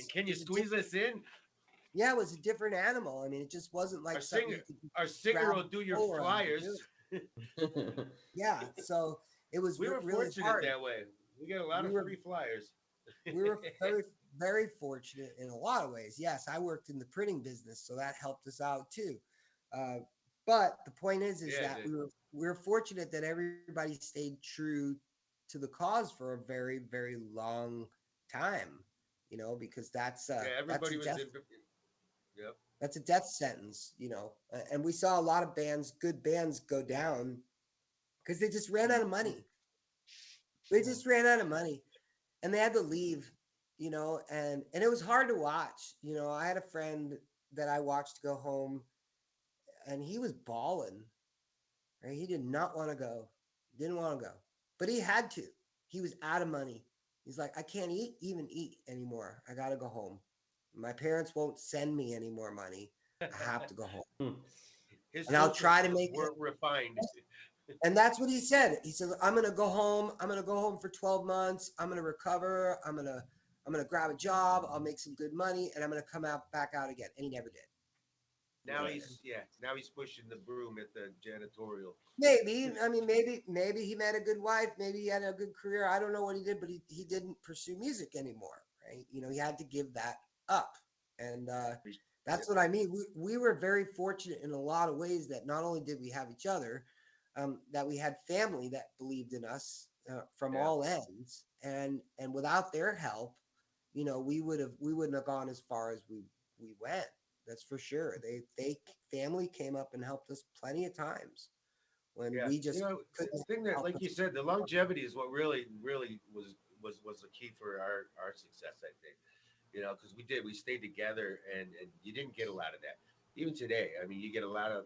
can you squeeze us in? Yeah, it was a different animal. I mean, it just wasn't Our like something singer, you could just our singer grab will a do your controller on and do flyers. it. Yeah, so it was We were really fortunate hard. that way. We get a lot We of were free flyers. we were very fortunate in a lot of ways. Yes, I worked in the printing business, so that helped us out too. Uh, but the point is Yeah, that we were fortunate that everybody stayed true to the cause for a very long time. Because yeah. Everybody was in. Yep. that's a death sentence. And we saw a lot of good bands go down because they just ran out of money. They just ran out of money and they had to leave, and it was hard to watch. I had a friend that I watched go home and he was bawling, right? He did not want to go, didn't want to go, but he had to. He was out of money. He's like, I can't even eat anymore. I got to go home. My parents won't send me any more money. I have to go home. His And I'll social try to skills make it. weren't refined. And that's what he said. He said, I'm gonna go home. I'm gonna go home for 12 months. I'm gonna recover. I'm gonna grab a job. I'll make some good money, and I'm gonna come out back out again. And he never did. Now Never did. he's yeah. Now he's pushing the broom at the janitorial. Maybe. I mean, maybe he met a good wife. Maybe he had a good career. I don't know what he did, but he didn't pursue music anymore, right? He had to give that up. And Yeah, that's what I mean. We were very fortunate in a lot of ways that not only did we have each other, that we had family that believed in us from yeah, all ends, and without their help, we wouldn't have gone as far as we went. That's for sure. They family came up and helped us plenty of times when yeah. we You just know, the couldn't thing that, help like you us. said, the longevity is what really was the key for our success. I think. Because we stayed together, and you didn't get a lot of that. Even today, I mean, you get a lot of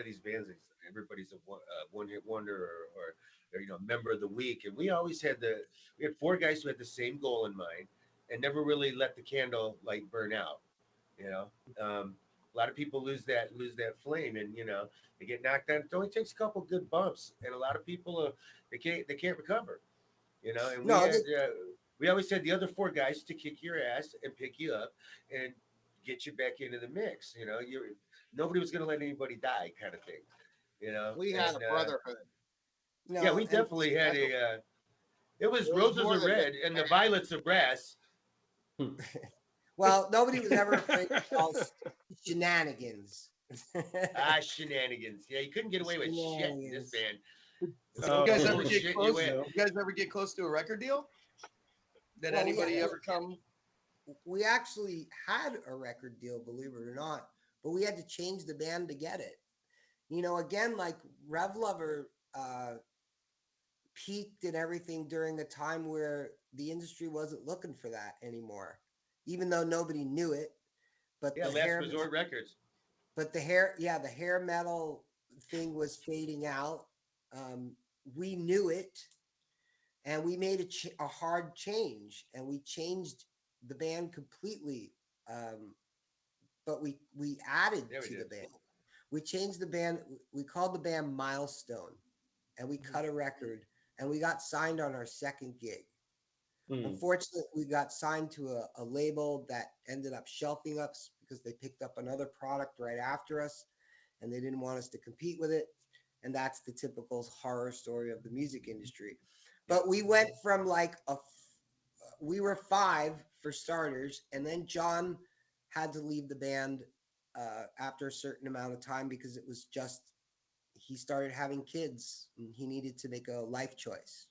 these bands. Everybody's a one hit wonder, or member of the week, and we had four guys who had the same goal in mind, and never really let the candle light burn out. You know, a lot of people lose that flame, and they get knocked down. It only takes a couple good bumps, and a lot of people they can't recover. And we No, had we always had the other four guys to kick your ass and pick you up and get you back into the mix. Nobody was going to let anybody die, kind of thing. We had And a brotherhood. yeah, no, we and definitely had That's what a. It was it was roses more of than just red and the violets of brass. well, nobody was ever afraid to call shenanigans. Shenanigans. Yeah, you couldn't get away with shit in this Shenanigans. band. you Oh, guys some ever of the get shit you close? went. You guys ever get close to a record deal? Did Well, anybody ever come? we actually had a record deal, believe it or not, but we had to change the band to get it. Again, like Rev Lover peaked and everything during a time where the industry wasn't looking for that anymore, even though nobody knew it. But Yeah, the Last hair, Resort Records. but the hair, yeah, the hair metal thing was fading out. Um, we knew it, and we made a hard change, and we changed the band completely. Um, but we added There we to the did. band. We changed the band. We called the band Milestone, and we cut a record, and we got signed on our second gig. Mm. Unfortunately, we got signed to a label that ended up shelving us because they picked up another product right after us, and they didn't want us to compete with it. And that's the typical horror story of the music industry. Yep. But we went from we were five for starters, and then John had to leave the band after a certain amount of time because it was just he started having kids and he needed to make a life choice,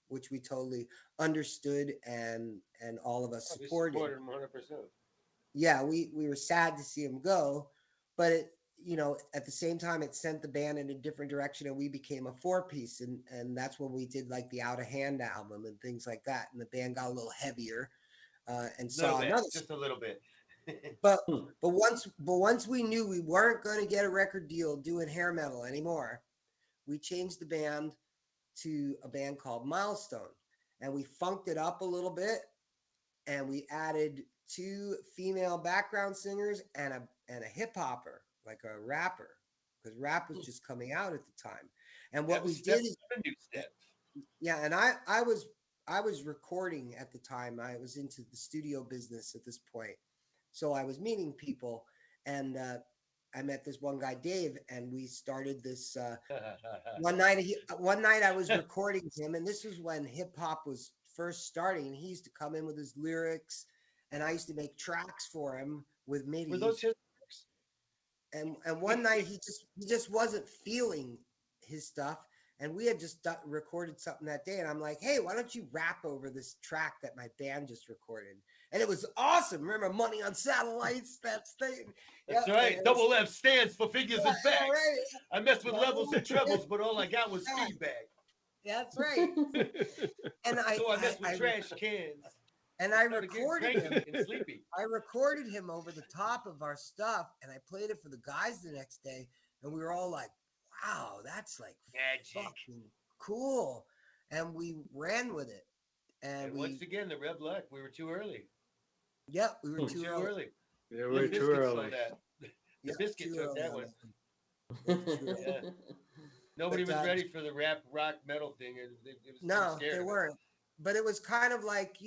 which we totally understood and all of us Oh, we supported. supported them 100%. Yeah, we were sad to see him go, but at the same time it sent the band in a different direction and we became a four piece, and that's when we did like the Out of Hand album and things like that, and the band got a little heavier and A little saw bit, another. just a little bit. But once we knew we weren't going to get a record deal doing hair metal anymore, we changed the band to a band called Milestone, and we funked it up a little bit, and we added two female background singers and a hip hopper, like a rapper, because rap was just coming out at the time. And That what was we step, did is, a new step. yeah, and I I was recording at the time. I was into the studio business at this point, so I was meeting people, and I met this one guy, Dave, and we started this. One night I was recording him, and this was when hip hop was first starting. He used to come in with his lyrics, and I used to make tracks for him with Were those MIDI's. his? And one night he just wasn't feeling his stuff, and we had just recorded something that day, and I'm like, hey, why don't you rap over this track that my band just recorded? And it was awesome. Remember Money on Satellites? That's thing. That's Yep. right. Double F stands for figures Yeah, and facts. yeah, right. I messed with Yeah, levels and trebles, but all I got was yeah, feedback. that's right. And So I messed with trash cans. I Started getting recorded him. cranky and sleepy. I recorded him over the top of our stuff, and I played it for the guys the next day, and we were all like, wow, that's like Magic. fucking cool. And we ran with it. And once again, the Rev Luck, we were too early. Yep, we were too early. Yeah, we were too early. The Yep, biscuit too took early that on one. Yeah. Yeah. Nobody But, was ready for the rap rock metal thing. It was No, scared they of it. weren't. But it was kind of like,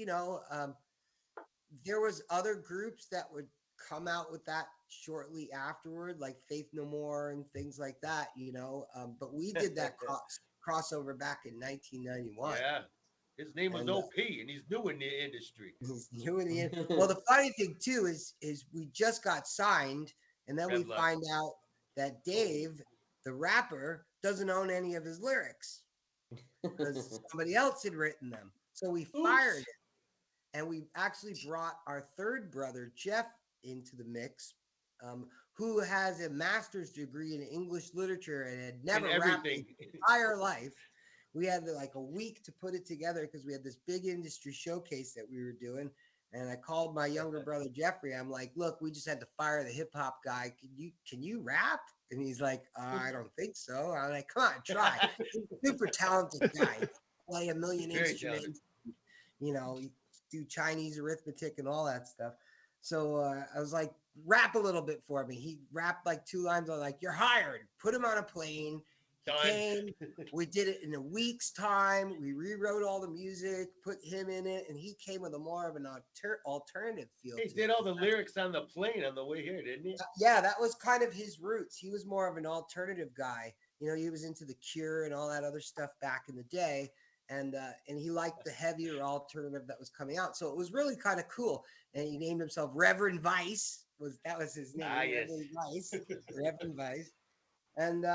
there was other groups that would come out with that shortly afterward, like Faith No More and things like that, but we did that crossover back in 1991. Yeah. His name was And, OP, and he's new in the industry. Well, the funny thing too is we just got signed, and then we Rev Luck. find out that Dave, the rapper, doesn't own any of his lyrics because somebody else had written them. So we fired him, and we actually brought our third brother, Jeff, into the mix, who has a master's degree in English literature and had never rapped his entire life. We had like a week to put it together because we had this big industry showcase that we were doing. And I called my younger brother Jeffrey. I'm like, look, we just had to fire the hip hop guy. Can you rap? And he's like, I don't think so. I'm like, come on, try. He's a super talented guy. Play a million instruments, do Chinese arithmetic and all that stuff. So I was like, rap a little bit for me. He rapped like 2 lines. I was like, you're hired. Put him on a plane. He came. We did it in a week's time. We rewrote all the music, put him in it, and he came with a more of an alternative feel. He did all the lyrics on the plane on the way here, didn't he? Yeah, that was kind of his roots. He was more of an alternative guy. He was into The Cure and all that other stuff back in the day. And he liked the heavier alternative that was coming out. So it was really kind of cool. And he named himself Reverend Vice. That was his name. Yes. Reverend Vice. Reverend Vice. And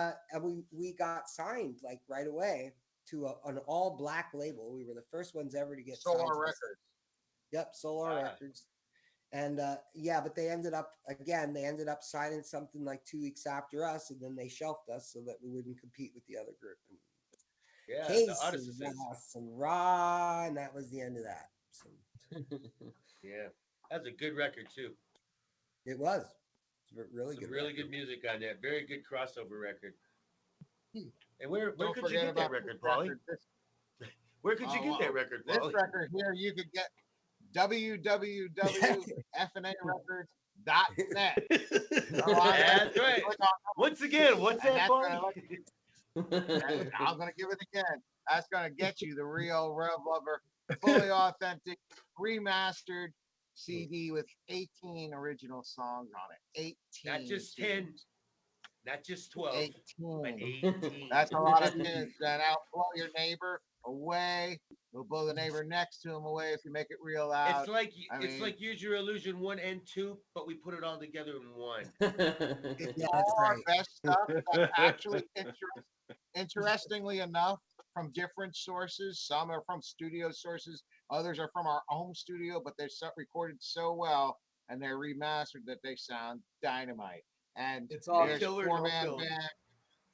we got signed like right away to an all black label. We were the first ones ever to get signed. Solar Records. Yep, Solar Records. And but they ended up signing something like 2 weeks after us, and then they shelved us so that we wouldn't compete with the other group. Yeah, Case the artist and Raw, and that was the end of that. So, yeah, that's a good record too. it was. Really good. Really good music on that. Very good crossover record. And where Don't could you forget get that about record, this Paulie? record. Where could you get that record, This Paulie? record here, you could get www.fnarecords.net. That's right. Once again, what's that, Paulie? I'm going to give it again. That's going to get you the real Rev Lover, fully authentic, remastered CD with 18 original songs on it. 18. Not just 10, not just 12, 18. but 18. That's a lot of tunes. Then outblow your neighbor away. You'll blow the neighbor next to him away if you make it real loud. It's like Use Your Illusion 1 and 2, but we put it all together in one. It's all our best stuff. That's actually interestingly enough, from different sources. Some are from studio sources. Others are from our home studio, but they're recorded so well and they're remastered that they sound dynamite. And it's all there's killer, 4-man band,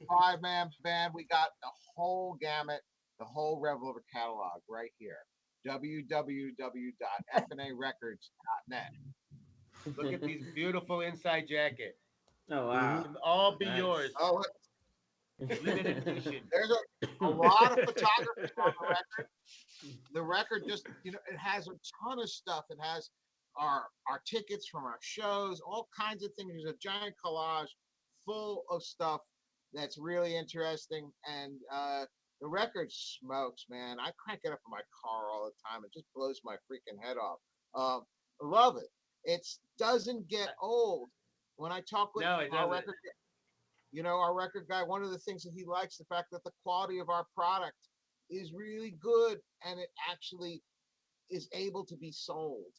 5-man band. We got the whole gamut, the whole Rev Lover catalog right here. www.fnarecords.net. Look at these beautiful inside jacket. Oh wow! Can all be yours. Oh, limited edition. There's a lot of photography on the record. The record just, it has a ton of stuff. It has our tickets from our shows, all kinds of things. There's a giant collage full of stuff that's really interesting. And The record smokes, man. I crank it up in my car all the time. It just blows my freaking head off. I love it. It doesn't get old. When I talk with No, it our doesn't. record, our record guy, one of the things that he likes, the fact that the quality of our product is really good and it actually is able to be sold.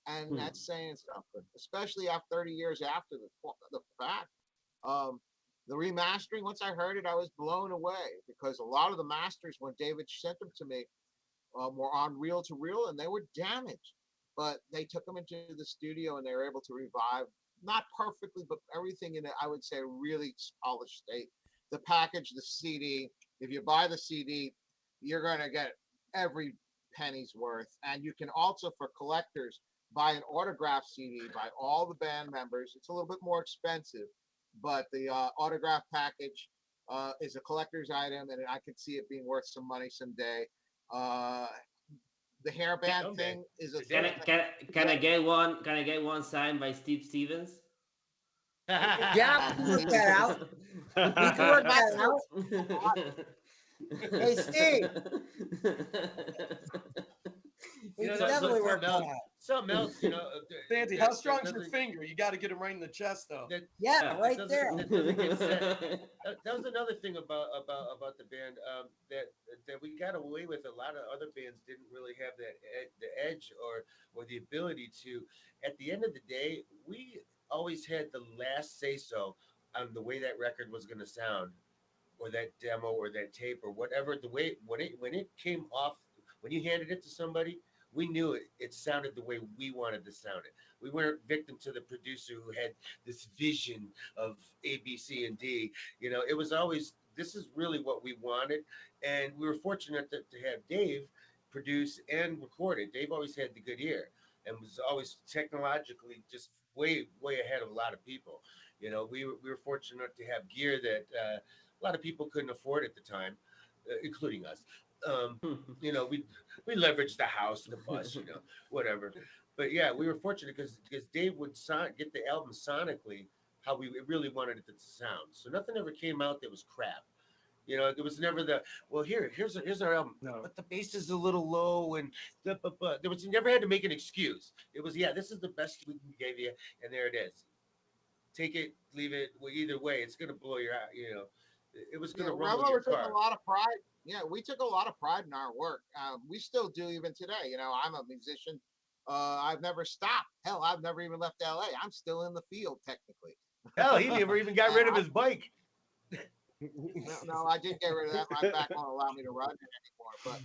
And Hmm. that's saying something, especially after 30 years after the fact. Um, the remastering, once I heard it, I was blown away because a lot of the masters, when David sent them to me, were on reel to reel and they were damaged. But they took them into the studio and they were able to revive, not perfectly, but everything in it, I would say, a really polished state. The package, the CD, if you buy the CD, you're going to get every penny's worth. And you can also, for collectors, buy an autograph CD by all the band members. It's a little bit more expensive, but the autograph package is a collector's item, and I could see it being worth some money someday. Uh, the hairband Someday. thing is a Can thing I that can can I that get one? Can I get one signed by Steve Stevens? Yeah, we can work that out. We can work not that to out. Hey, Steve, we You know, can that's definitely work something that else. out. Something else, Sandy, how strong's your finger? You got to get him right in the chest, though. that Yeah, Yeah. right there. that doesn't get said. That was another thing about the band, that we got away with. A lot of other bands didn't really have the edge or the ability to. At the end of the day, we always had the last say so on the way that record was going to sound, or that demo, or that tape, or whatever. The way when it came off, when you handed it to somebody, we knew it sounded the way we wanted to sound it. We weren't victim to the producer who had this vision of A, B, C, and D. It was always, this is really what we wanted, and we were fortunate to have Dave produce and record it. Dave always had the good ear and was always technologically just way ahead of a lot of people. We were fortunate to have gear that a lot of people couldn't afford at the time, including us. Um, we leveraged the house, the bus, whatever. But yeah, we were fortunate because Dave would get the album sonically how we really wanted it to sound. So nothing ever came out that was crap. There was never well, here's our album, No. but the bass is a little low, and there was, you never had to make an excuse. It was, yeah, this is the best we gave you, and there it is. Take it, leave it. Well, either way, it's gonna blow your out. It was yeah, gonna Rev rumble your Lover took a car. lot of pride. Yeah, we took a lot of pride in our work. We still do even today. I'm a musician. I've never stopped. Hell, I've never even left LA. I'm still in the field technically. Hell, he never even got And rid of his bike. no, I did get rid of that. My back won't allow me to run it anymore. But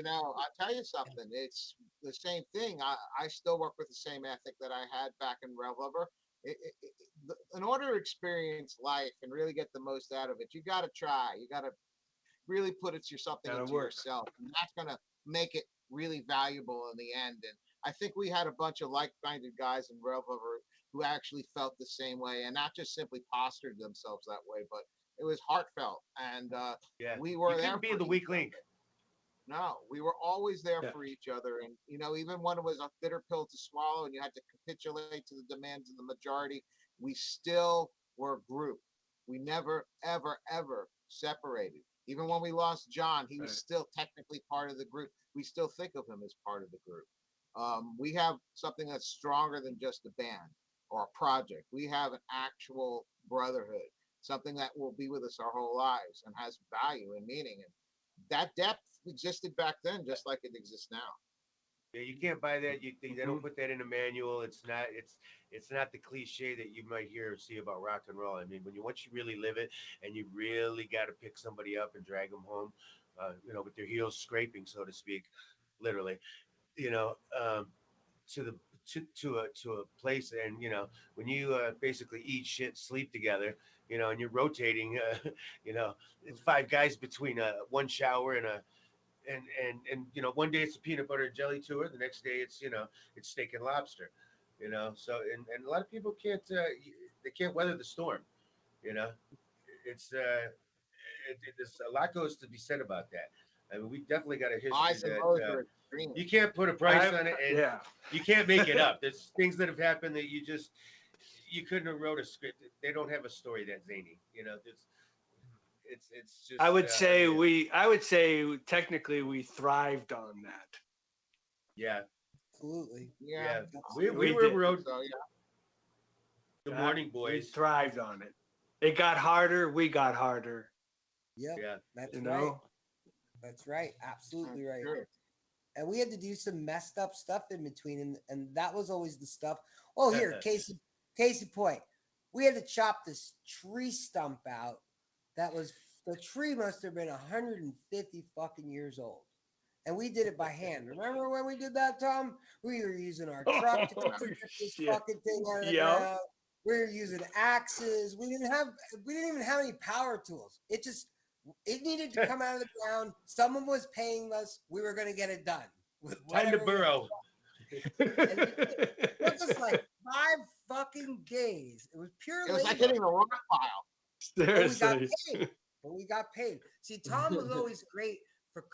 I'll tell you something. It's the same thing. I still work with the same ethic that I had back in Rev Lover. In order to experience life and really get the most out of it, you got to try. You got to really put something Gotta into work. yourself, and that's going to make it really valuable in the end. And I think we had a bunch of like-minded guys in Rev Lover who actually felt the same way, and not just simply postured themselves that way, but it was heartfelt, and Yeah, we you were there couldn't be for the each weak other. link. No, we were always there Yeah. for each other. And, even when it was a bitter pill to swallow and you had to capitulate to the demands of the majority, we still were a group. We never, ever, ever separated. Even when we lost John, he was Right. still technically part of the group. We still think of him as part of the group. We have something that's stronger than just a band or a project. We have an actual brotherhood, something that will be with us our whole lives and has value and meaning. And that depth existed back then, just like it exists now. Yeah, you can't buy that. They don't Mhm. put that in a manual. It's not the cliche that you might hear or see about rock and roll. I mean, once you really live it, and you really got to pick somebody up and drag them home, with their heels scraping, so to speak, literally, you know, um, to the to a place, and when you basically eat shit, sleep together, and you're rotating, it's five guys between one shower and a and one day it's a peanut butter and jelly tour, the next day it's steak and lobster, so and a lot of people they can't weather the storm, you know it's there's a lot goes to be said about that. I mean, we definitely got a history Highs and that lows are extreme. you can't put a price on it, and Yeah. you can't make it up. There's things that have happened that you couldn't have wrote a script. They don't have a story that zany. it's just. I would say mean, I would say technically we thrived on that. yeah, Absolutely. yeah. We Absolutely. we We were did. road. So yeah, Good morning, We boys. thrived on it. It got harder. We got harder. Yep. Yeah, That's You right. know. That's right. Absolutely right. sure. And we had to do some messed up stuff in between, and that was always the stuff. Oh, here, Casey point. We had to chop this tree stump out. That was the tree must have been 150 fucking years old, and we did it by hand. Remember when we did that, Tom? We were using our truck to Oh get this shit. fucking thing out of the Yep. ground. We were using axes. We didn't even have any power tools. It needed to come out of the ground. Someone was paying us. We were going to get it done with time to whatever we had. burrow. And it took us like 5 fucking days. It was pure It was like labor. hitting a rock pile. But we got Seriously. paid. But we got paid. See, Tom was always great for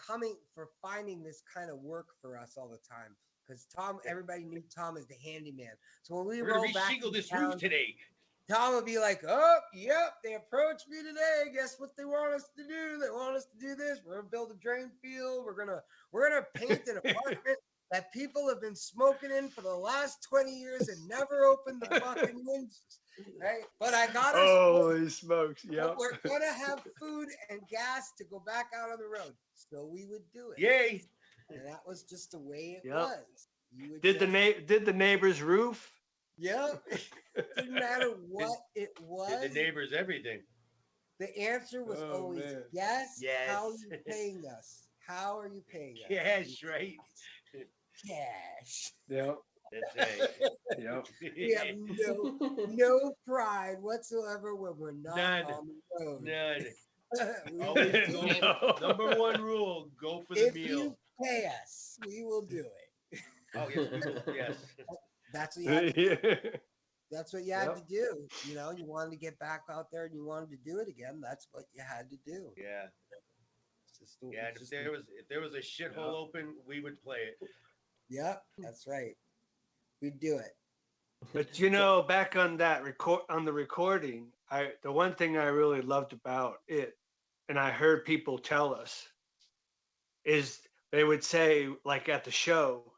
finding this kind of work for us all the time. Because Tom, everybody knew Tom as the handyman. So when we We're gonna rolled back reshingle to this town, roof today. Tom would be like, "Oh, yep, they approached me today. Guess what they want us to do? They want us to do this. We're gonna build a drain field. We're gonna paint an apartment that people have been smoking in for the last 20 years and never opened the fucking windows." Right? But I got us. Holy smokes. But Yep. we're gonna have food and gas to go back out on the road, so we would do it. Yay! And that was just the way it Yep. was. You would Did just, the neighbor's roof? Yep. Didn't matter what it was. Did the neighbors everything? The answer was Oh, always man. yes. How are Yes. you paying us? How are you paying us? Cash, right? Cash. Yep. That's right. Yep. We have no pride whatsoever when we're not None. on the road. None. We Always will go. do No. Number one rule: go for the If meal. you pay us, we will do it. Oh yes, we will. Yes. That's what you had to do. Yeah. That's what you had Yep. to do. You know, you wanted to get back out there and you wanted to do it again. That's what you had to do. Yeah. It's just, Yeah. And it's if there was a shithole open, we would play it. Yep, that's right. We'd do it. But you know, back on that the recording, the one thing I really loved about it, and I heard people tell us, is they would say, like at the show,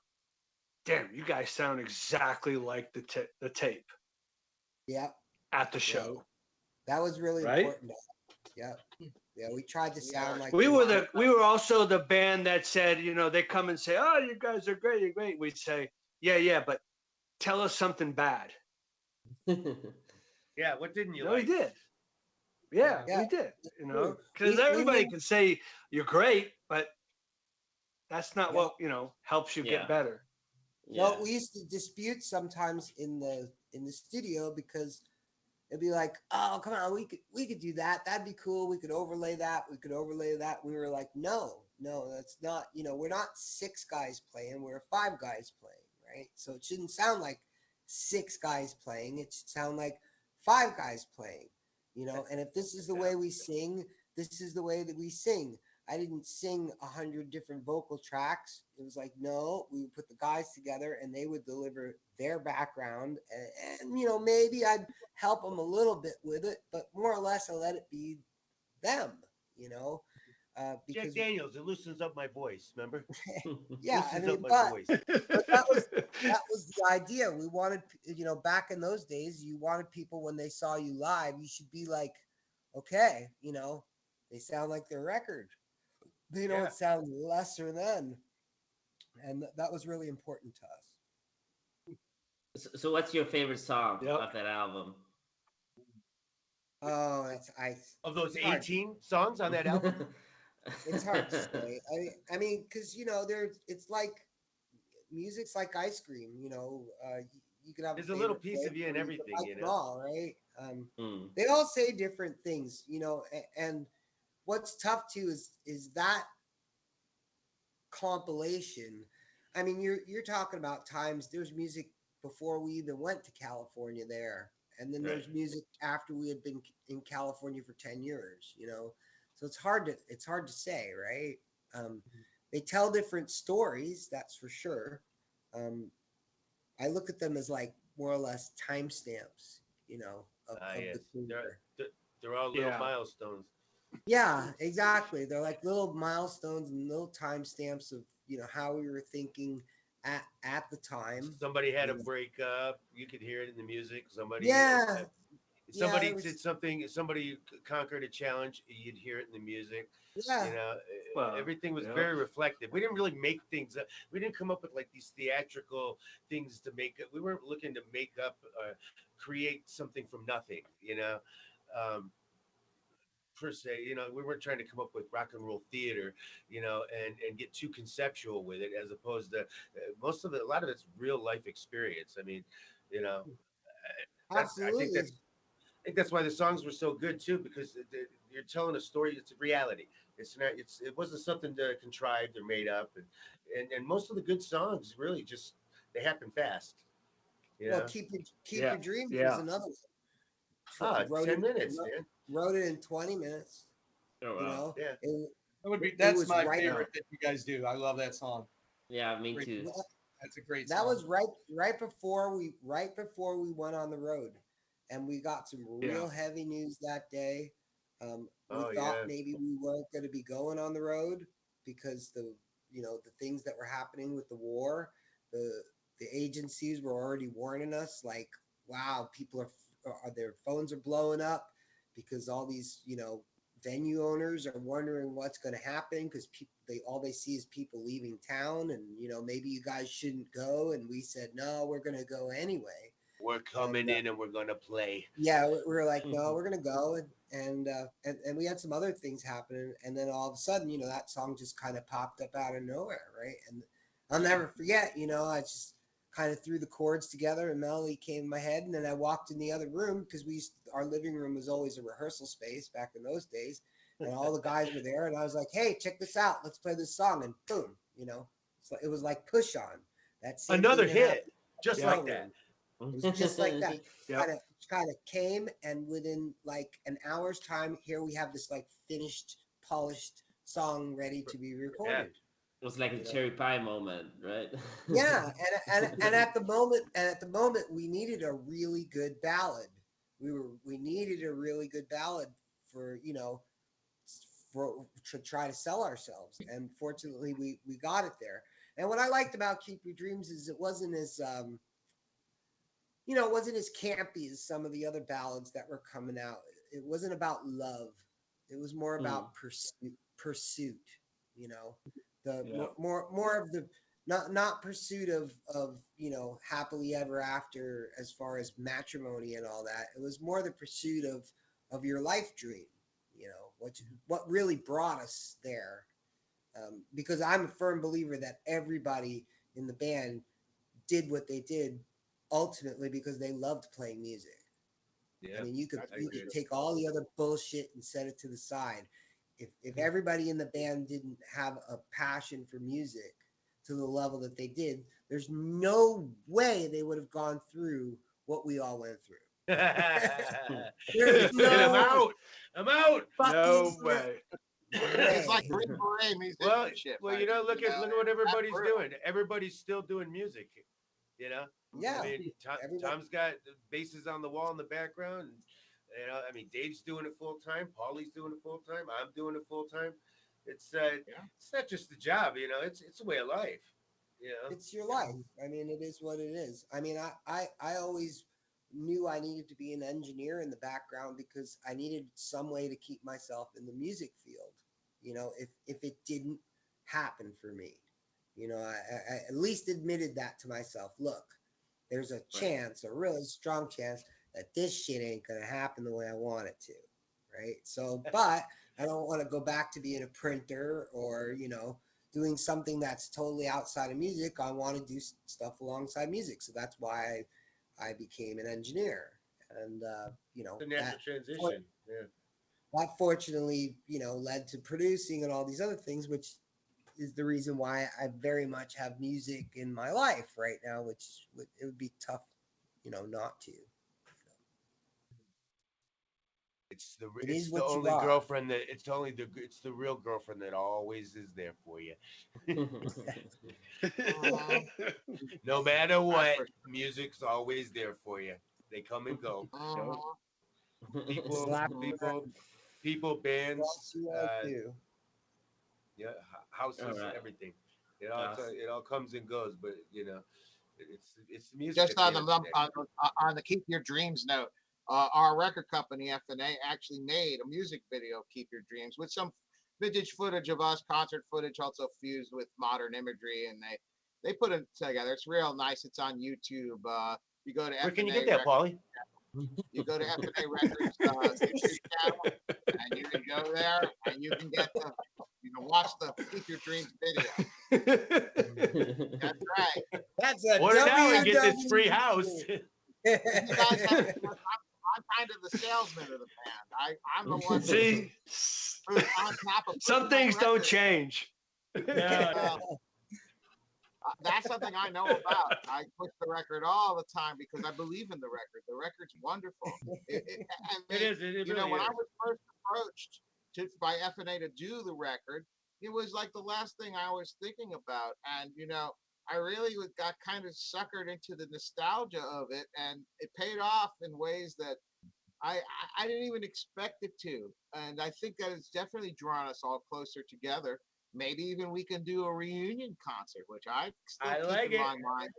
"Damn, you guys sound exactly like the tape Yep. at the Yeah, show." that was really Right? important. Yep. Yeah, we tried to sound like We the were also the band that said, you know, they come and say, "Oh, you guys are great, you're great." We'd say, "Yeah, but tell us something bad." Yeah. What didn't you No, like? we did. Yeah, Yeah, we did. You know, true. because We everybody would can say you're great, but that's not Yeah. what helps you Yeah. get better. no, we used to dispute sometimes in the studio because it'd be like, "Oh, come on, we could do that. That'd be cool. We could overlay that. We could overlay that." We were like, "No, that's not. We're not 6 guys playing. We're 5 guys playing, right? So it shouldn't sound like 6 guys playing. It should sound like 5 guys playing. And if this is the way we sing, this is the way that we sing." I didn't sing 100 different vocal tracks. It was like, no, we would put the guys together and they would deliver their background. And maybe I'd help them a little bit with it, but more or less I let it be them, Jack because Daniels, it loosens up my voice. Remember? yeah, I Loosens mean, up my but voice. that was the idea. We wanted, back in those days, you wanted people when they saw you live, you should be like, okay, they sound like their record. They don't sound lesser than. And that was really important to us. So what's your favorite song Yep. off that album? Oh, Of those it's hard. 18 songs on that album, It's hard to say. I mean, because it's like music's like ice cream. You can have there's a little favorite piece of you in flavor, you can everything, like you them know. all, right? Mm. They all say different things, and what's tough too is that compilation. I mean, you're talking about times there's music before we even went to California there, and then there's music after we had been in California for 10 years, So it's hard to say, right? They tell different stories, that's for sure. I look at them as like more or less timestamps, of Yes, the career. they're all little Yeah. milestones. Yeah, exactly. They're like little milestones and little timestamps of how we were thinking at the time. Somebody had You a know. breakup. You could hear it in the music. Yeah, yeah. Somebody There did was something. Somebody conquered a challenge. You'd hear it in the music. yeah. Well, Everything was yeah. very reflective. We didn't really make things up. We didn't come up with like these theatrical things to make it. We weren't looking to make up, create something from nothing. Um, per se. We weren't trying to come up with rock and roll theater, and get too conceptual with it, as opposed to most of it. A lot of it's real life experience. I mean, you know, that's I think Absolutely. that's I think that's why the songs were so good too, because you're telling a story. It's a reality. It's not. It wasn't something contrived or made up, and most of the good songs really just they happen fast. You Well, know, keep Yeah. your dreams was Yeah. another one. Wrote 10 minutes, man. wrote it in 20 minutes. Oh You wow. know, Yeah. That would be it that's was my right. Yeah. favorite that you guys do. I love that song. Yeah, me Great. too. That's a great That song. was right before we went on the road, and we got some Yeah. real heavy news that day. We Oh thought yeah. maybe we weren't going to be going on the road because the things that were happening with the war, the the agencies were already warning us like, wow, people are their phones are blowing up because all these venue owners are wondering what's going to happen because people they see is people leaving town, and maybe you guys shouldn't go, and we said no, we're going to go anyway. We're And coming in and we're gonna play. yeah, we were like, no, we're going to go, and we had some other things happening, and then all of a sudden that song just kind of popped up out of nowhere, right? And I'll never forget, I just kind of threw the chords together and melody came in my head, and then I walked in the other room because our living room was always a rehearsal space back in those days, and all the guys were there, and I was like, hey, check this out, let's play this song, and boom, it was like push on that same Another thing that hit, happened in just the hotel like that. room. It was just like that. Yep. Kind of came, and within like an hour's time, here we have this like finished, polished song ready to be Yeah. recorded. It was like a You know, cherry pie moment, right? yeah, and at the moment, we needed a really good ballad. We needed a really good ballad for for to try to sell ourselves, and fortunately, we got it there. And what I liked about Keep Your Dreams is it wasn't as it wasn't as campy as some of the other ballads that were coming out. It wasn't about love. It was more Mm. about pursuit. You know, the Yeah. more of the not pursuit of happily ever after as far as matrimony and all that. It was more the pursuit of your life dream. What really brought us there. Because I'm a firm believer that everybody in the band did what they did ultimately because they loved playing music. I Yeah. mean, you could I you agree. could take all the other bullshit and set it to the side. If everybody in the band didn't have a passion for music to the level that they did, there's no way they would have gone through what we all went through. There's And I'm no out. I'm out. fucking No way. It's like way. Green Beret Well, musicianship. well, look at what That's everybody's brutal. doing. Everybody's still doing music. You know, I Yeah, mean, everybody. Tom's got the basses on the wall in the background. I mean, Dave's doing it full time. Paulie's doing it full time. I'm doing it full time. Yeah. It's not just a job. It's a way of life. You know, It's your life. I mean, it is what it is. I mean, I always knew I needed to be an engineer in the background because I needed some way to keep myself in the music field. If it didn't happen for me, I at least admitted that to myself. Look, there's a Right. chance, a really strong chance that this shit ain't gonna happen the way I want it to, right? So, but I don't want to go back to being a printer or doing something that's totally outside of music. I want to do stuff alongside music, so that's why I became an engineer, and it's a natural transition. Yeah. that fortunately led to producing and all these other things, which is the reason why I very much have music in my life right now, which it would be tough, not to. It is It's the what you only are. girlfriend that it's the real girlfriend that always is there for you. No matter That's what, for music's always there for you. They come and go. sure. Yep. People Slap people people, What bands, else you want to do? yeah, houses, Alright. everything. Awesome. It all comes and goes, but it's music Just at the end of the day. on the Keep Your Dreams note, our record company FNA actually made a music video of Keep Your Dreams with some vintage footage of us, concert footage, also fused with modern imagery, and they put it together. It's real nice. It's on YouTube. You go to Where can you FNA get that, Records. Paulie? You go to FNA Records YouTube channel, and you can go there, and you can watch the Keep Your Dreams video. That's right. That's a Order now and get this free WWE. house. You guys have, I'm kind of the salesman of the band. I'm the one See, who's on top of some pushing that things don't record. change. No, That's something I know about. I push the record all the time because I believe in the record. The record's wonderful. it is. It really when is. I was first approached by FNA to do the record, it was like the last thing I was thinking about. And I really got kind of suckered into the nostalgia of it, and it paid off in ways that I didn't even expect it to. And I think that it's definitely drawn us all closer together. Maybe even we can do a reunion concert, which I still I keep like in it. my mind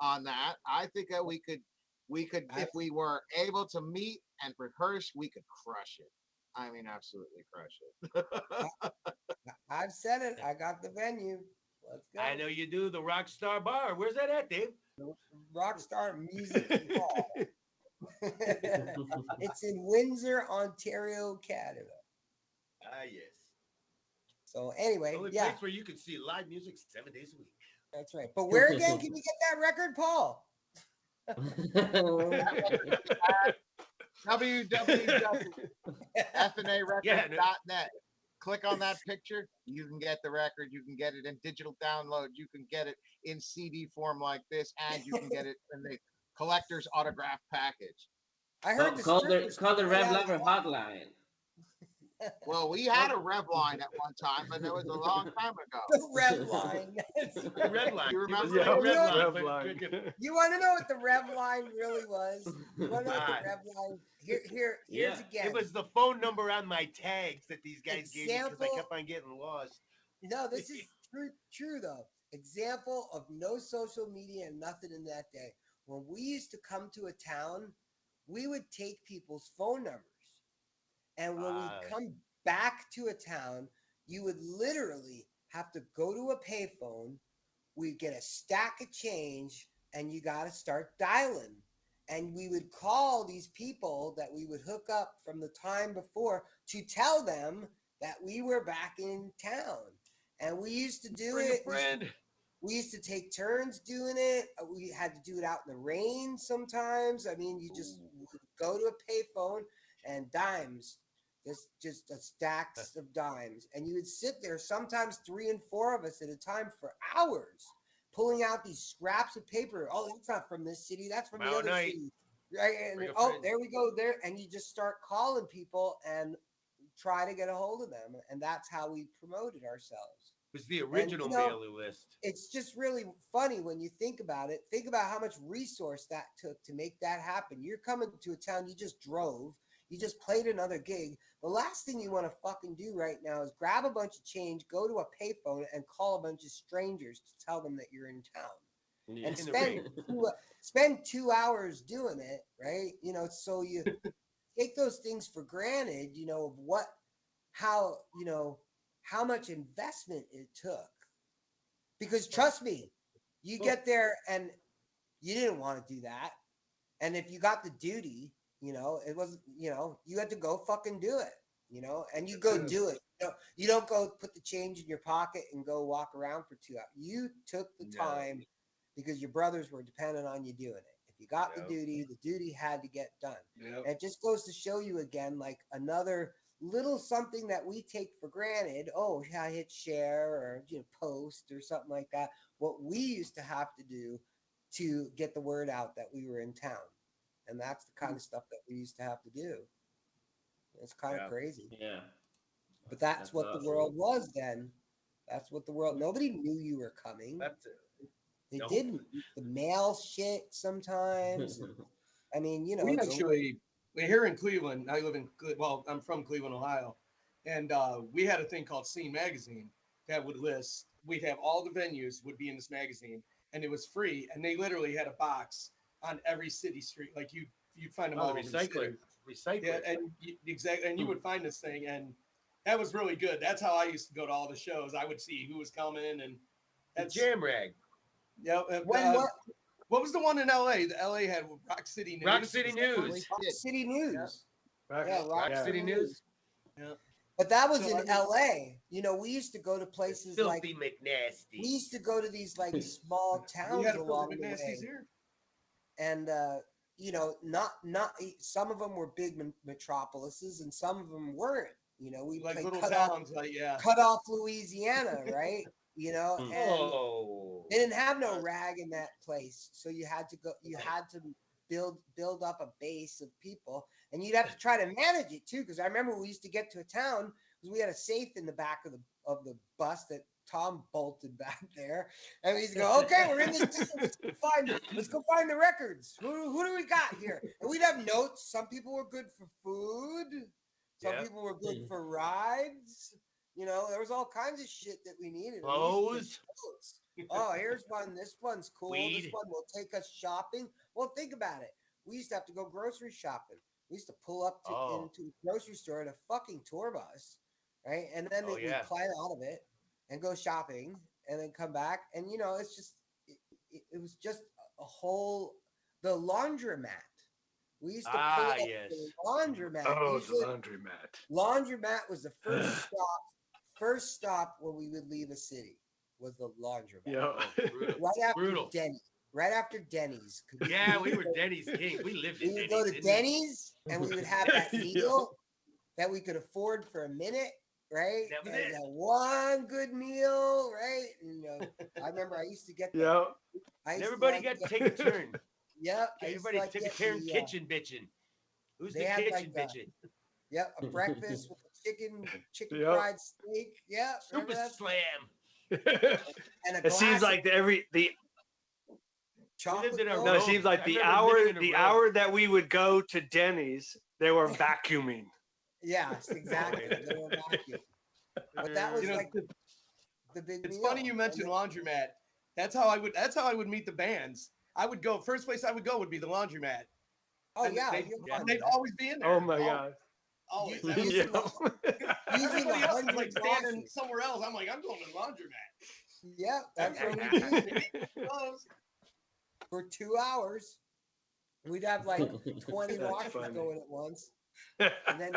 on that. I think that we could if we were able to meet and rehearse, we could crush it. I mean, absolutely crush it. I've said it. I got the venue. Let's go. I know you do. The Rockstar Bar. Where's that at, Dave? Rockstar Music Hall. It's in Windsor, Ontario, Canada. Ah, yes. So anyway, The only yeah, place where you can see live music 7 days a week. that's right. But where again can you get that record, Paul? www.fnarecords.net. Click on that picture. You can get the record. You can get it in digital download. You can get it in CD form like this, and you can get it in the collector's autograph package. I heard the Call strippers the right Rev out of Lover the- hotline. Well, we had a rev line at one time, but it was a long time ago. The Rev line. Red line. You remember Yeah, the Red line. Rev but- line. You want to know what the Rev line really was? You want to know what the Ah. Rev line? Here's Yeah. again. It was the phone number on my tags that these guys gave me because I Example- kept on getting lost. No, this is true though. Example of no social media and nothing in that day. When we used to come to a town, we would take people's phone numbers. And when we come back to a town, you would literally have to go to a payphone. We'd get a stack of change, and you got to start dialing. And we would call these people that we would hook up from the time before to tell them that we were back in town. And we used to do Bring it. a friend. We used to take turns doing it. We had to do it out in the rain sometimes. I mean, you just go to a payphone and dimes, just a stacks of dimes. And you would sit there, sometimes 3 and 4 of us at a time for hours, pulling out these scraps of paper. Oh, that's not from this city. That's from the Tomorrow other night. city. Right? And Bring a oh, friend. there we go there. And you just start calling people and try to get a hold of them. And that's how we promoted ourselves. It was the original you know, mailing list. It's just really funny when you think about it. Think about how much resource that took to make that happen. You're coming to a town, you just drove, you just played another gig. The last thing you want to fucking do right now is grab a bunch of change, go to a payphone, and call a bunch of strangers to tell them that you're in town. Yeah. And In the rain. spend 2 hours doing it, right? So you take those things for granted, of how much investment it took. Because trust me, you get there and you didn't want to do that. And if you got the duty, it wasn't, you had to go fucking do it, and you go do it. You don't go put the change in your pocket and go walk around for 2 hours. You took the time because your brothers were dependent on you doing it. If you got the duty had to get done. Yep. And it just goes to show you again, like another little something that we take for granted. Oh, I hit share or post or something like that. What we used to have to do to get the word out that we were in town. And that's the kind of stuff that we used to have to do. It's kind of crazy. Yeah. But that's what awesome. the world was then. That's what the world, nobody knew you were coming. They didn't. The mail shit sometimes. I mean, We actually, here in Cleveland, I live in well, I'm from Cleveland, Ohio, and we had a thing called Scene Magazine that would list. We'd have all the venues would be in this magazine, and it was free. And they literally had a box on every city street, like you'd find them Oh, all the over the city. recycler. Yeah, and exactly, and you would find this thing, and that was really good. That's how I used to go to all the shows. I would see who was coming, and The that's jam rag. yeah. What was the one in L.A.? The L.A. had Rock City News. Rock City News. Rock City News. Rock, Yeah, Rock yeah. City News. Yeah. But that was So, in I mean- L.A. You know, we used to go to places like Filthy McNasty. we used to go to these like small We towns had a along Filthy the McNasties way, here. and you know, not some of them were big metropolises, and some of them weren't. You know, we Like played little cut off, towns, like yeah. Louisiana, right? You know, and Oh. they didn't have no rag in that place, so you had to go. You had to build up a base of people, and you'd have to try to manage it too. Because I remember we used to get to a town because we had a safe in the back of the bus that Tom bolted back there, and we used to go, "Okay, we're in this town. Let's go find the records. Who do we got here?" And we'd have notes. Some people were good for food. Some Yeah. people were good for rides. You know, there was all kinds of shit that we needed. We used to get Clothes. notes. Oh, here's one. This one's cool. This Weed. one will take us shopping. Well, think about it. We used to have to go grocery shopping. We used to pull up into a grocery store in a fucking tour bus, right? And then we'd climb out of it and go shopping and then come back. And, you know, it's just, it was just a whole, the laundromat. We used to pull up the laundromat. Oh, Usually, the laundromat. laundromat was the first stop when we would leave a city was the laundromat. Yeah. Right after Denny's. Yeah, we were Denny's king. We lived in We would Denny's. go to Denny's and we would have that meal that we could afford for a minute, right? That was And it. that one good meal, right? And I remember I used to get Yeah. Everybody got to take a turn. Yep. Everybody took a turn kitchen bitching. Who's the they had, kitchen like, bitching? Yep, a breakfast with chicken Yep. fried steak. Yeah. Super slam. And a It seems glass like of chocolate lived in a milk. no, it row. seems like I the remember living in a the row. hour that we would go to Denny's, they were vacuuming. Yes, exactly. They were vacuum. But that was You know, like the big It's meal. funny you mentioned laundromat. That's how I would meet the bands. I would go first place I would go would be the laundromat. Oh And yeah, they'd always be in there. Oh my god. Always. You- That was- Yeah. Usually Everybody the else is 100 like standing glasses. somewhere else. I'm like, I'm going to the laundromat. Yeah, that's what we did for 2 hours. We'd have like 20 That's washers funny. going at once, and then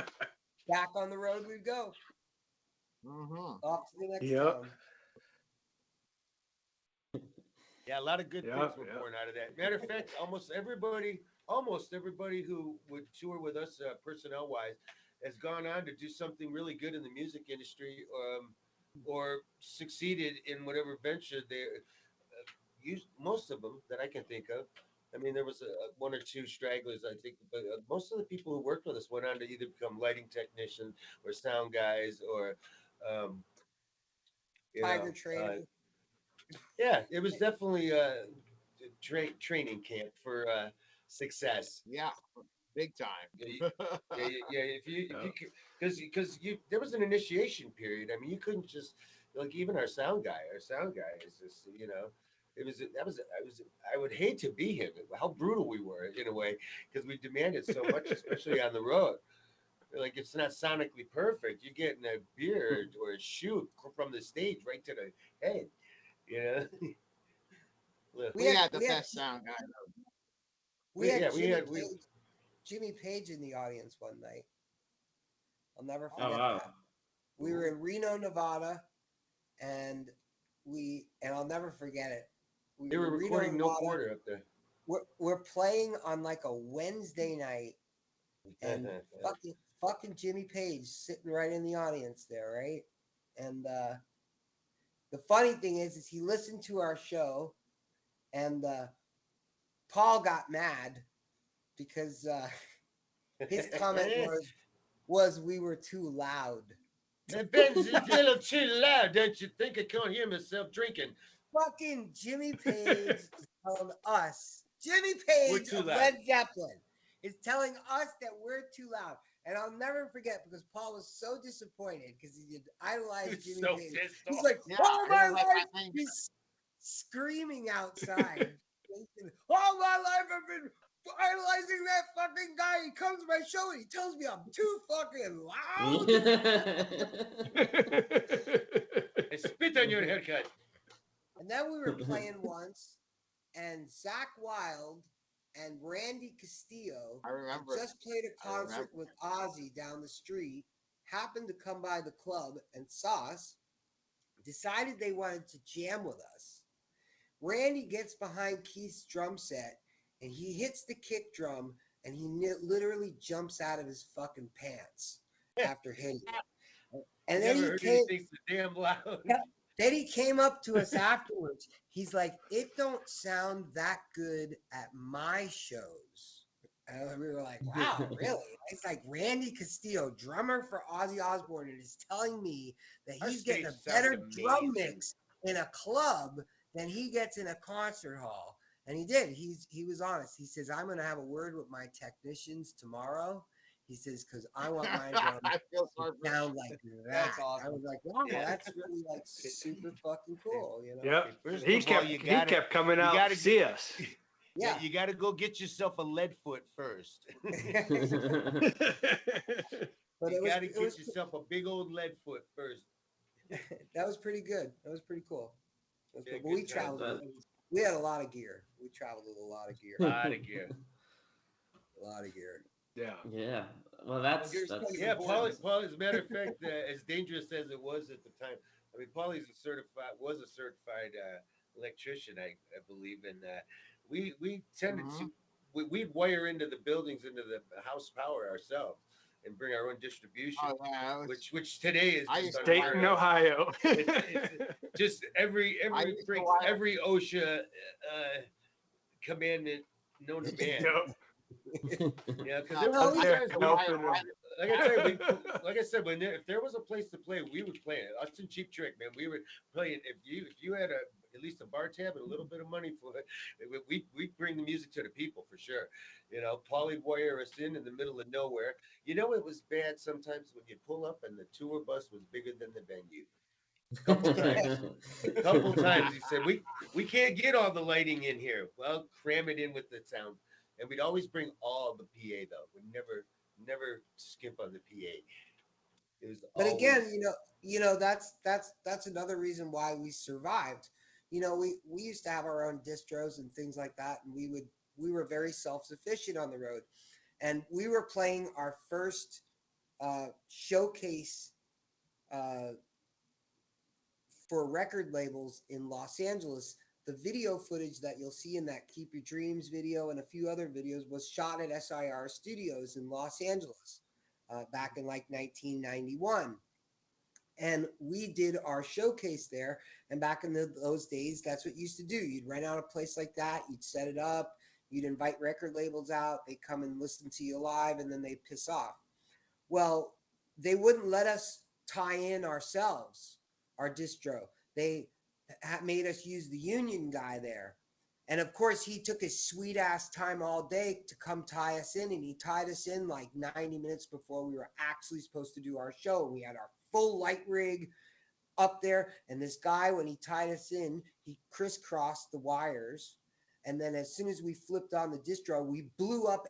back on the road we'd go off to the next Yep. town. Yeah, a lot of good Yeah, things were yeah. born out of that. Matter of fact, almost everybody who would tour with us, personnel wise, has gone on to do something really good in the music industry, or succeeded in whatever venture they used. Most of them that I can think of. I mean, there was one or two stragglers, I think, but most of the people who worked with us went on to either become lighting technicians or sound guys or, you Tiger know, trainer. yeah, it was definitely a training camp for success. Yeah, big time. Yeah, if you because there was an initiation period. I mean, you couldn't just like even our sound guy is just I would hate to be him. How brutal we were in a way because we demanded so much, especially on the road. Like it's not sonically perfect. You're getting a beer or a shoe from the stage right to the head. You know. Look, We had the best sound guy. We had we Jimmy Page in the audience one night. I'll never Oh forget wow. that. We were in Reno, Nevada, and I'll never forget it. they were in Reno, recording No Nevada. Quarter up there. We're playing on like a Wednesday night, and fucking Jimmy Page sitting right in the audience there, right? And the funny thing is he listened to our show, and Paul got mad because his comment was we were too loud. Ben's a little too loud, don't you think? I can't hear myself drinking. Fucking Jimmy Page is telling us, Jimmy We're Page too of loud. Led Zeppelin, is telling us that we're too loud. And I'll never forget because Paul was so disappointed because he had idolized He's Jimmy so Page. pissed He's off. like, Yeah, all it my was like, life, I think he's screaming outside. All my life I've been idolizing that fucking guy. He comes to my show and he tells me I'm too fucking loud. I spit on your haircut. And then we were playing once, and Zach Wilde and Randy Castillo I had remember. just played a I concert remember. with Ozzy down the street, happened to come by the club and saw us, decided they wanted to jam with us. Randy gets behind Keith's drum set, and he hits the kick drum, and he literally jumps out of his fucking pants after hitting it. And then Never he heard came. anything so damn loud. Then he came up to us afterwards. He's like, "It don't sound that good at my shows." And we were like, "Wow, really?" It's like Randy Castillo, drummer for Ozzy Osbourne, and is telling me that Our he's getting a stage sounded better drum amazing. mix in a club than he gets in a concert hall. And he did. He was honest. He says, "I'm going to have a word with my technicians tomorrow." He says, "Because I want my drum I feel sorry for sound like that." That's I awesome. was like, "Wow, Yeah. that's really like super fucking cool," you know? Yep. First He of all, kept you he gotta, kept coming you out gotta to see us. yeah, Yeah. you gotta go get yourself a lead foot first. But You gotta it get was yourself a big old lead foot first. that was pretty good. That was pretty cool. That was Yeah, cool. But good we times. traveled. We had a lot of gear. We traveled with a lot of gear. Lot of gear. A lot of gear. Yeah. Yeah. Well, that's Gear's that's kind of Yeah, important. Paul. As a matter of fact, as dangerous as it was at the time, I mean, Paulie's was a certified electrician, I believe, and we tended Mhm. to we'd wire into the buildings, into the house power ourselves, and bring our own distribution, Oh yeah, it was, which today is I just used to Dayton, unheard of. Ohio. It's just every I used to freaks wire. every OSHA commandment known to man. Yep. Yeah, because No, there were Out some there times helping wire, him. like I said, like I said, if there was a place to play, we would play it. Us and Cheap Trick, man, we were playing. If you had at least a bar tab and a little bit of money for it, we bring the music to the people for sure. You know, Paulie wire us in the middle of nowhere. You know, it was bad sometimes when you pull up and the tour bus was bigger than the venue. Couple times. Couple times he said, we can't get all the lighting in here. Well, cram it in with the sound. And we'd always bring all the PA though. We never skimp on the PA. It was But again, always that's another reason why we survived. We used to have our own distros and things like that, and we were very self-sufficient on the road. And we were playing our first showcase uh, for record labels in Los Angeles. The video footage that you'll see in that Keep Your Dreams video and a few other videos was shot at SIR Studios in Los Angeles back in like 1991. And we did our showcase there. And back in those days, that's what you used to do. You'd rent out a place like that, you'd set it up, you'd invite record labels out, they come and listen to you live, and then they piss off. Well, they wouldn't let us tie in ourselves, our distro. They made us use the union guy there. And of course, he took his sweet ass time all day to come tie us in. And he tied us in like 90 minutes before we were actually supposed to do our show. We had our full light rig up there. And this guy, when he tied us in, he crisscrossed the wires. And then as soon as we flipped on the distro, we blew up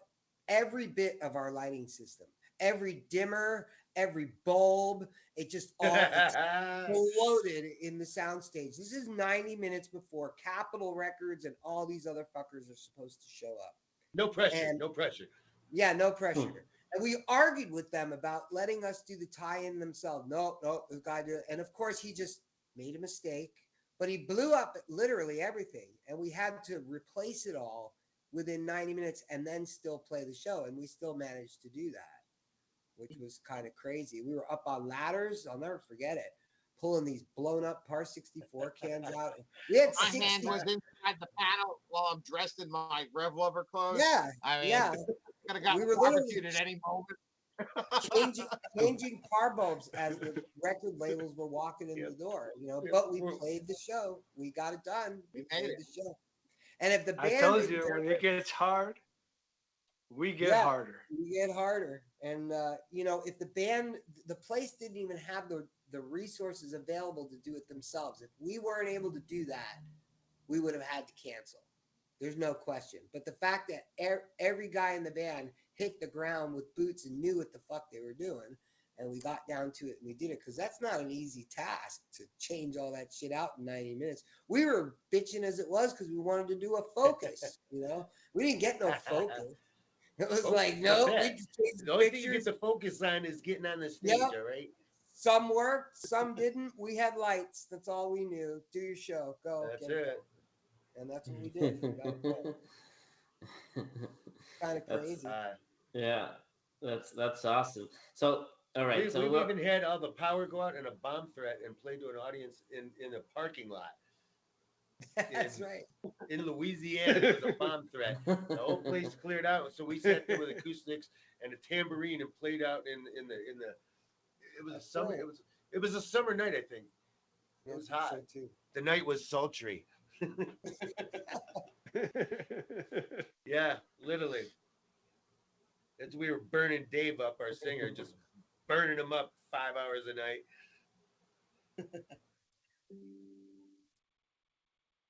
every bit of our lighting system, every dimmer, every bulb. It just all exploded in the soundstage. This is 90 minutes before Capitol Records and all these other fuckers are supposed to show up. no pressure, And no pressure. yeah, no pressure. And we argued with them about letting us do the tie-in themselves. No, the guy did it. And of course, he just made a mistake, but he blew up literally everything. And we had to replace it all within 90 minutes and then still play the show. And we still managed to do that, which was kind of crazy. We were up on ladders. I'll never forget it. Pulling these blown up Par 64 cans out. We had my 60. hand was inside the panel while I'm dressed in my Rev Lover clothes. Yeah, I mean, yeah. could have got We were barbecued literally at any moment. changing car bulbs as the record labels were walking in the door, but we played the show. We got it done. We We made played it. the show. And if the I band told didn't you go when there, it gets hard. We get Yeah, harder. we get harder. And if the place didn't even have the resources available to do it themselves. If we weren't able to do that, we would have had to cancel. There's no question. But the fact that every guy in the band hit the ground with boots and knew what the fuck they were doing, and we got down to it and we did it, because that's not an easy task to change all that shit out in 90 minutes. We were bitching as it was because we wanted to do a focus. We didn't get no focus. It was like, no, we just changed The the only thing you get pictures. to focus on is getting on the stage, Yep. all right? Some worked, some didn't. We had lights. That's all we knew. Do your show. Go. That's get it it. done. And that's what we did. We got it done. Kind of That's crazy. yeah, that's awesome. So all right, so We've we're even had all the power go out and a bomb threat and play to an audience in a parking lot That's right. in Louisiana. It was a bomb threat. The whole place cleared out, so we sat there with acoustics and a tambourine and played out in the. It was That's a summer. right. It was a summer night, I think. It Yeah, was I think hot. so too. The night was sultry. Yeah, literally. As we were burning Dave up, our singer, just burning him up 5 hours a night.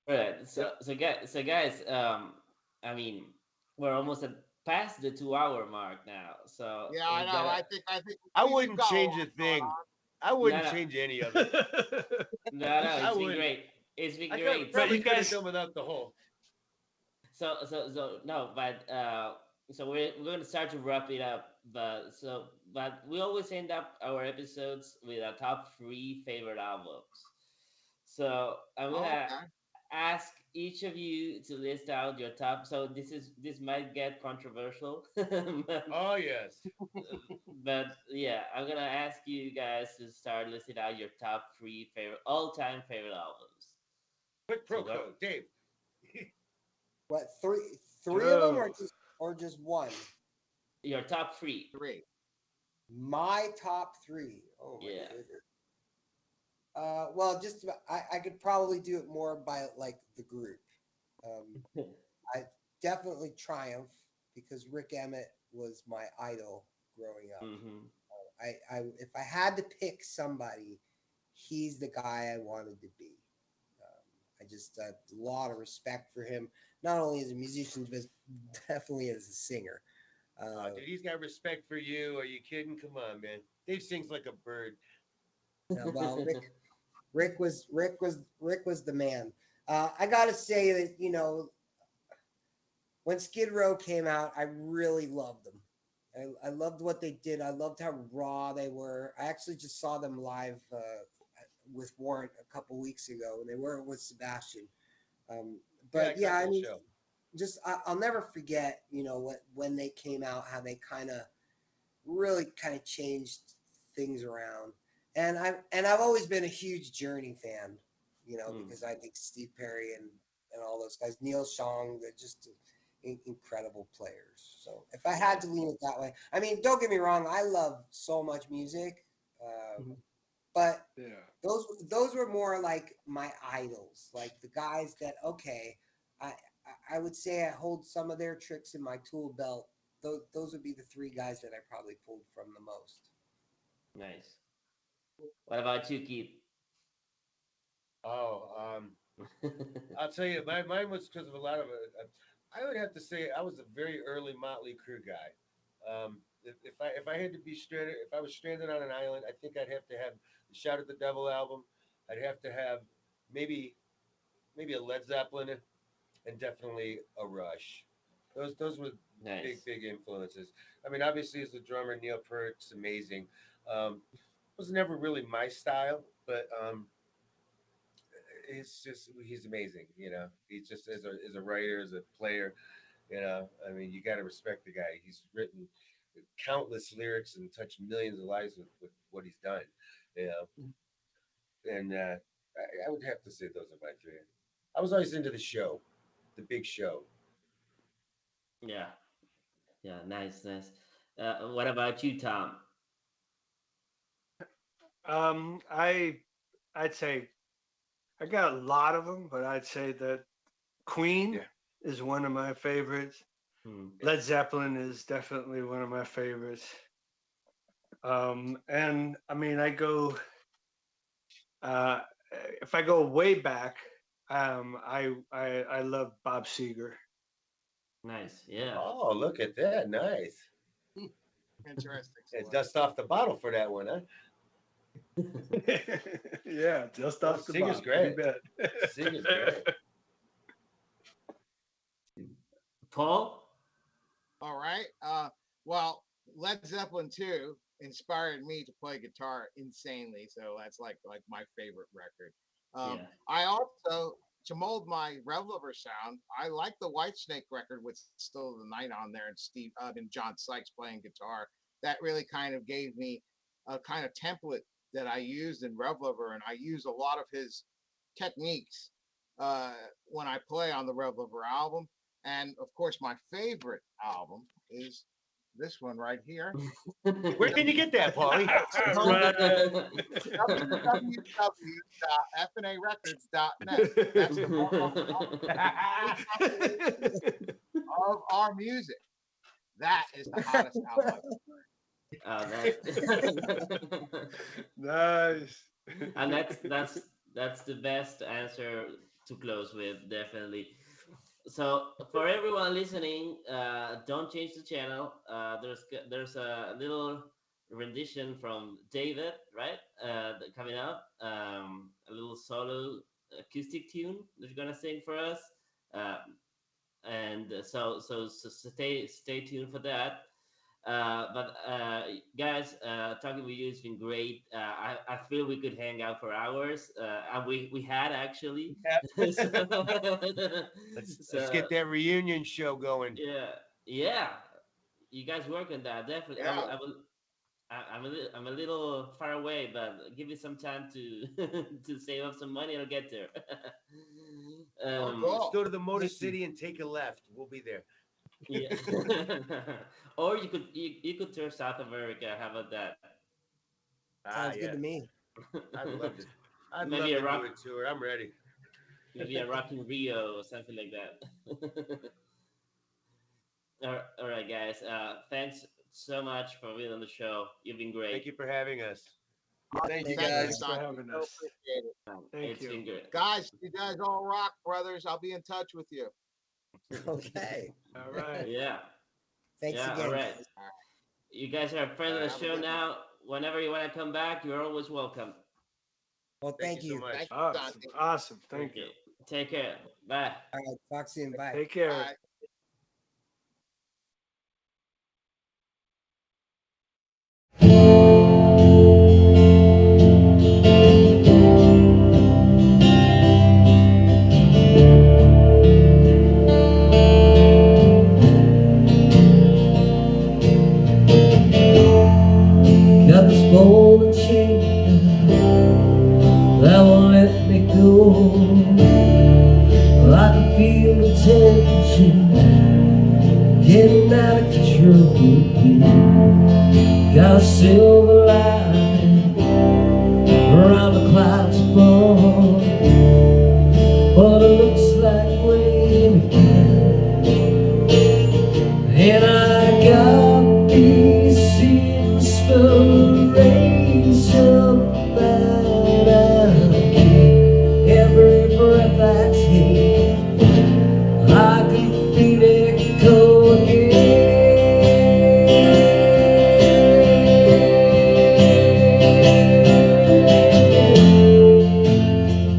all right. So guys, I mean, we're almost past the 2 hour mark now. So Yeah, I we know. gotta. I think I we've wouldn't got a change lot a going thing. on. I No, wouldn't no, change any of it. no, I it's been wouldn't. great. It's been I great. But probably you could have guys, done without the whole. So no, but so we're going to start to wrap it up. But we always end up our episodes with our top three favorite albums. So I'm Oh, gonna okay. ask each of you to list out your top. So this might get controversial, but, Oh yes. yeah, I'm gonna ask you guys to start listing out your top three favorite all-time favorite albums. Quick So pro what code, Dave. What, three of them, go. or just one? your top three? Three. My top three. Oh my Yeah. goodness. Well, I could probably do it more by like the group. I definitely Triumph, because Rick Emmett was my idol growing up. Mm-hmm. If I had to pick somebody, he's the guy I wanted to be. I just a lot of respect for him, not only as a musician, but definitely as a singer. Dude, he's got respect for you. Are you kidding? Come on, man. Dave sings like a bird. Well, Rick was the man. I gotta say that when Skid Row came out, I really loved them. I loved what they did. I loved how raw they were. I actually just saw them live with Warrant a couple weeks ago, and they were with Sebastian. But yeah, I mean, Show. just I'll never forget, when they came out, how they really kind of changed things around. And I've always been a huge Journey fan, because I think Steve Perry and all those guys, Neil Sean, they're just incredible players. So if I had to lean it that way, I mean, don't get me wrong, I love so much music, but Yeah. those were more like my idols, like the guys that I I would say I hold some of their tricks in my tool belt. Those would be the three guys that I probably pulled from the most. Nice. What about you, Keith? Oh, I'll tell you, mine was because of a lot of it. I would have to say I was a very early Motley Crue guy. If I had to be stranded, if I was stranded on an island, I think I'd have to have the Shout at the Devil album. I'd have to have maybe a Led Zeppelin and definitely a Rush. Those were Nice. big influences. I mean, obviously as a drummer, Neil Peart's amazing. Was never really my style, but he's amazing. He's just as a writer, as a player. I mean, you got to respect the guy. He's written countless lyrics and touched millions of lives with what he's done. You know, and I would have to say those are my three. I was always into the show, the big show. Yeah. Yeah. Nice. What about you, Tom? Um, I I'd say I got a lot of them, but I'd say that Queen Yeah. is one of my favorites. Led Zeppelin is definitely one of my favorites. And I mean, uh, if I go way back, I love Bob Seger. Nice. Yeah. Oh, look at that. Nice. Interesting. And dust off the bottle for that one, huh? Yeah, just Oh, off the Seger's bottom. great. You Seger's bet. great. Paul. All right. Well, Led Zeppelin 2 inspired me to play guitar insanely. So that's like my favorite record. Yeah. I also, to mold my Rev Lover sound, I like the Whitesnake record with Still the Night on there and John Sykes playing guitar. That really kind of gave me a kind of template that I used in Rev Lover, and I use a lot of his techniques uh, when I play on the Rev Lover album. And of course, my favorite album is this one right here. Where can you get that, Paulie? Right. www.fnarecords.net. That's the of our music. That is the hottest album. Nice. And that's the best answer to close with, definitely. So for everyone listening, don't change the channel. There's a little rendition from David, right? Coming up, a little solo acoustic tune that you're gonna sing for us. Uh, and so stay tuned for that. But guys, talking with you has been great. I feel we could hang out for hours, and we had actually. Let's So get that reunion show going. yeah, you guys work on that definitely. Yeah. I'm a little far away, but give me some time to to save up some money. I'll get there. Cool. Let's go to the Motor City and take a left. We'll be there. Yeah. Or you could tour South America. How about that? Sounds good to me. I'd love to. I'd Maybe love a to rock, do a tour. I'm ready. maybe a rock in Rio or something like that. All right, guys. Thanks so much for being on the show. You've been great. Thank you for having us. Thank you, Thank you, guys. Thanks for Son. having So us. appreciate it. Thank It's you. been good. Guys, you guys all rock, brothers. I'll be in touch with you. Okay. All right. Yeah. Thanks Yeah. again. All right. Guys. You guys are a friend of Have the a show good now. Whenever you want to come back, you're always welcome. Well, Thank thank you so you. much. Thank you, Awesome. Dante. Awesome. Thank you. Okay. Take care. Bye. All right. Talk soon. Bye. Take care. Bye. Got this ball and chain that won't let me go. I can feel the tension getting out of control. Got a silver lining around the clouds above, but it looks like rain again. And I got these inspirations that I keep. Every breath I take, I can feel it go again.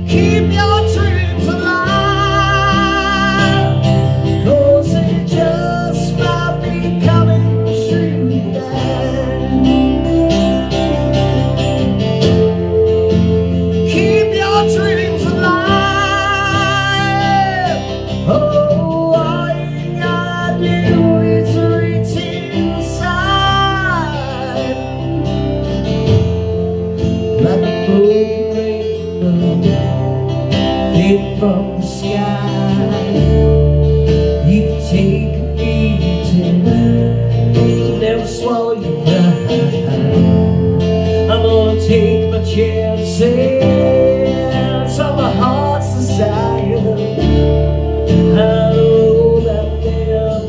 Keep your dreams alive, 'cause they just might be coming true now. Keep your dreams alive. Oh, all you gotta do is reach inside, like a broken rainbow fading from the sky. You can take a beating, never swallow your pride. I'm gonna take my chances on my heart's desire. I know that they're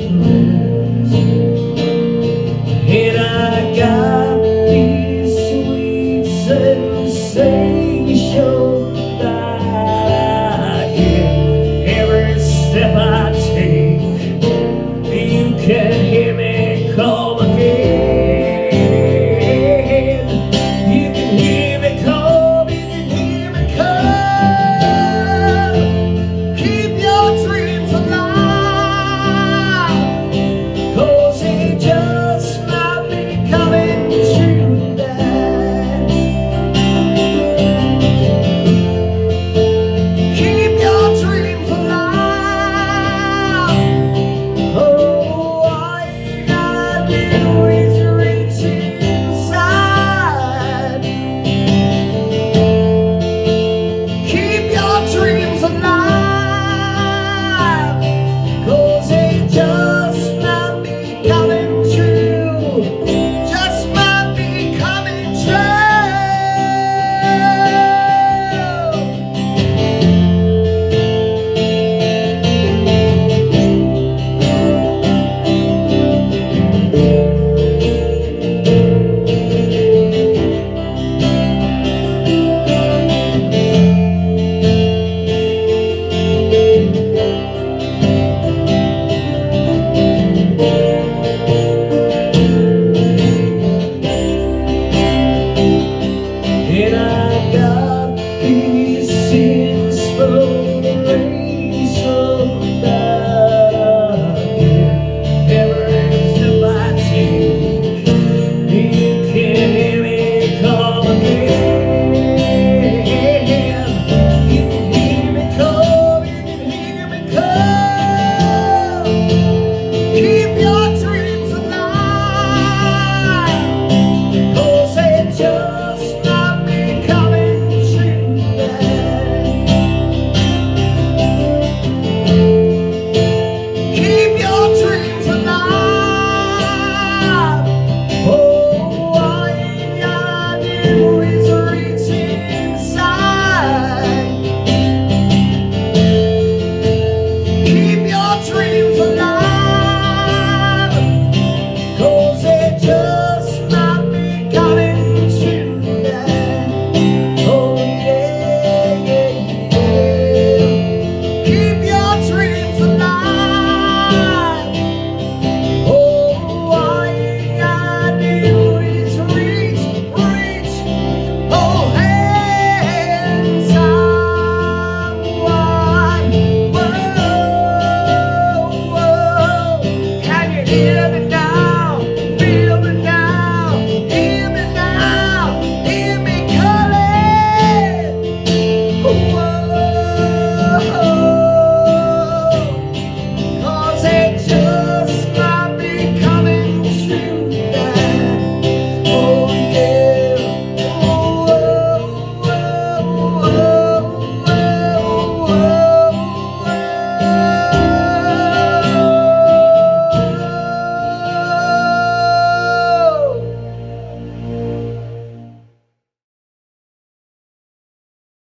in a